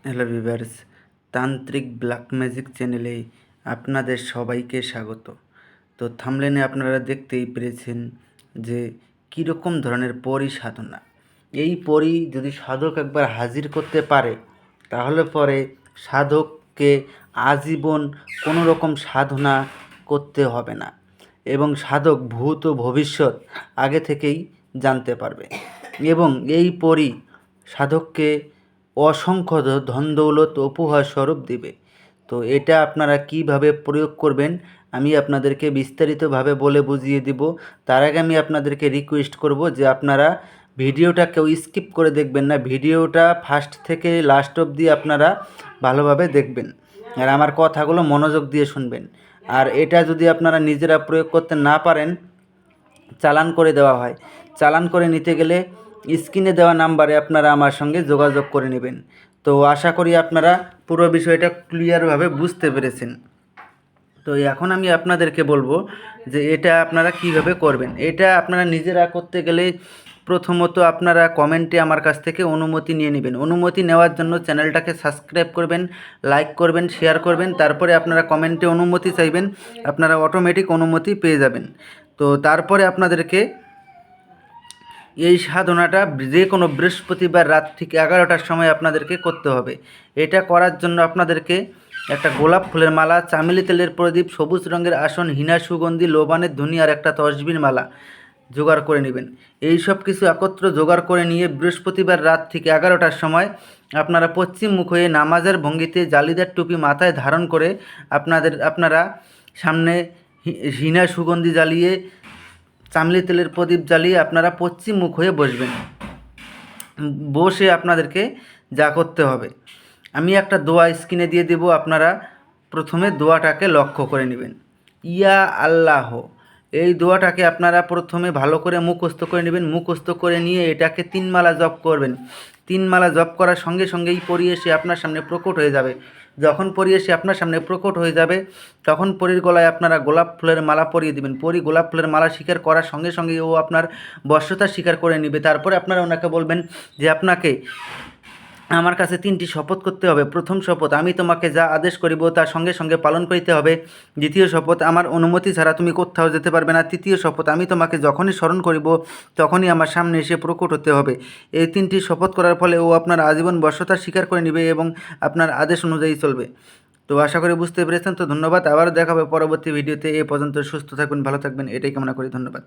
Hello viewers, তান্ত্রিক black magic চ্যানেলে আপনাদের সবাইকে স্বাগত। তো থাম্বনেলে আপনারা দেখতেই পেরেছেন যে কীরকম ধরনের পরী সাধনা। এই পরী যদি সাধক একবার হাজির করতে পারে তাহলে পরে সাধককে আজীবন কোনো রকম সাধনা করতে হবে না এবং সাধক ভূত ও ভবিষ্যৎ আগে থেকেই জানতে পারবে এবং এই পরী সাধককে অসংখ্য ধন দৌলত উপহার স্বরূপ দিবে। তো এটা আপনারা কিভাবে প্রয়োগ করবেন আমি আপনাদেরকে বিস্তারিতভাবে বলে বুঝিয়ে দিব। তার আগে আমি আপনাদেরকে রিকোয়েস্ট করব যে আপনারা ভিডিওটা কেউ স্কিপ করে দেখবেন না, ভিডিওটা ফার্স্ট থেকে লাস্ট অবধি আপনারা ভালোভাবে দেখবেন আর আমার কথাগুলো মনোযোগ দিয়ে শুনবেন। আর এটা যদি আপনারা নিজেরা প্রয়োগ করতে না পারেন, চালান করে দেওয়া হয়। চালান করে নিতে গেলে স্ক্রিনে দেওয়া নাম্বারে আপনারা আমার সঙ্গে যোগাযোগ করে নেবেন। তো আশা করি আপনারা পুরো বিষয়টা ক্লিয়ারভাবে বুঝতে পেরেছেন। তো এখন আমি আপনাদেরকে বলবো যে এটা আপনারা কিভাবে করবেন। এটা আপনারা নিজেরা করতে গেলে প্রথমত আপনারা কমেন্টে আমার কাছ থেকে অনুমতি নিয়ে নেবেন। অনুমতি নেওয়ার জন্য চ্যানেলটাকে সাবস্ক্রাইব করবেন, লাইক করবেন, শেয়ার করবেন, তারপরে আপনারা কমেন্টে অনুমতি চাইবেন, আপনারা অটোমেটিক অনুমতি পেয়ে যাবেন। তো তারপরে আপনাদেরকে এই সাধনাটা যে কোনো বৃহস্পতিবার রাত ঠিক 11টার সময় আপনাদেরকে করতে হবে। এটা করার জন্য আপনাদেরকে একটা গোলাপ ফুলের মালা, চামেলি তেলের প্রদীপ, সবুজ রঙের আসন, হিনা সুগন্ধি, লোবানের ধুনি আর একটা তসবির মালা জোগাড় করে নেবেন। এই সব কিছু একত্র জোগাড় করে নিয়ে বৃহস্পতিবার রাত ঠিক 11টার সময় আপনারা পশ্চিম মুখ হয়ে নামাজের ভঙ্গিতে জালিদার টুপি মাথায় ধারণ করে আপনারা সামনে হিনা সুগন্ধি জ্বালিয়ে, চামেলি তেলের প্রদীপ জ্বালিয়ে আপনারা পশ্চিম মুখ হয়ে বসবেন। বসে আপনাদেরকে যা করতে হবে, আমি একটা দোয়া স্ক্রিনে দিয়ে দেব, আপনারা প্রথমে দোয়াটাকে লক্ষ্য করে নেবেন। ইয়া আল্লাহ, এই দোয়াটাকে আপনারা প্রথমে ভালো করে মুখস্থ করে নেবেন। মুখস্থ করে নিয়ে এটাকে 3 মালা জপ করবেন। 3 মালা জপ করার সঙ্গে সঙ্গেই পরী এসে আপনার সামনে প্রকট হয়ে যাবে। যখন পরী এসে আপনার সামনে প্রকট হয়ে যাবে তখন পরীর গলায় আপনারা গোলাপ ফুলের মালা পরিয়ে দেবেন। পরী গোলাপ ফুলের মালা স্বীকার করার সঙ্গে সঙ্গেই ও আপনার বশ্যতা স্বীকার করে নেবে। তারপরে আপনারা ওনাকে বলবেন যে আপনাকে আমার কাছে 3টি শপথ করতে হবে। প্রথম শপথ, আমি তোমাকে যা আদেশ করিব তার সঙ্গে সঙ্গে পালন করিতে হবে। দ্বিতীয় শপথ, আমার অনুমতি ছাড়া তুমি কোথাও যেতে পারবে না। তৃতীয় শপথ, আমি তোমাকে যখনই স্মরণ করিব তখনই আমার সামনে এসে প্রকট হতে হবে। এই 3টি শপথ করার ফলে ও আপনার আজীবন বশ্যতা স্বীকার করে নেবে এবং আপনার আদেশ অনুযায়ী চলবে। তো আশা করি বুঝতে পেরেছেন। তো ধন্যবাদ, আবারও দেখা হবে পরবর্তী ভিডিওতে। এ পর্যন্ত সুস্থ থাকবেন, ভালো থাকবেন, এটাই কামনা করি। ধন্যবাদ।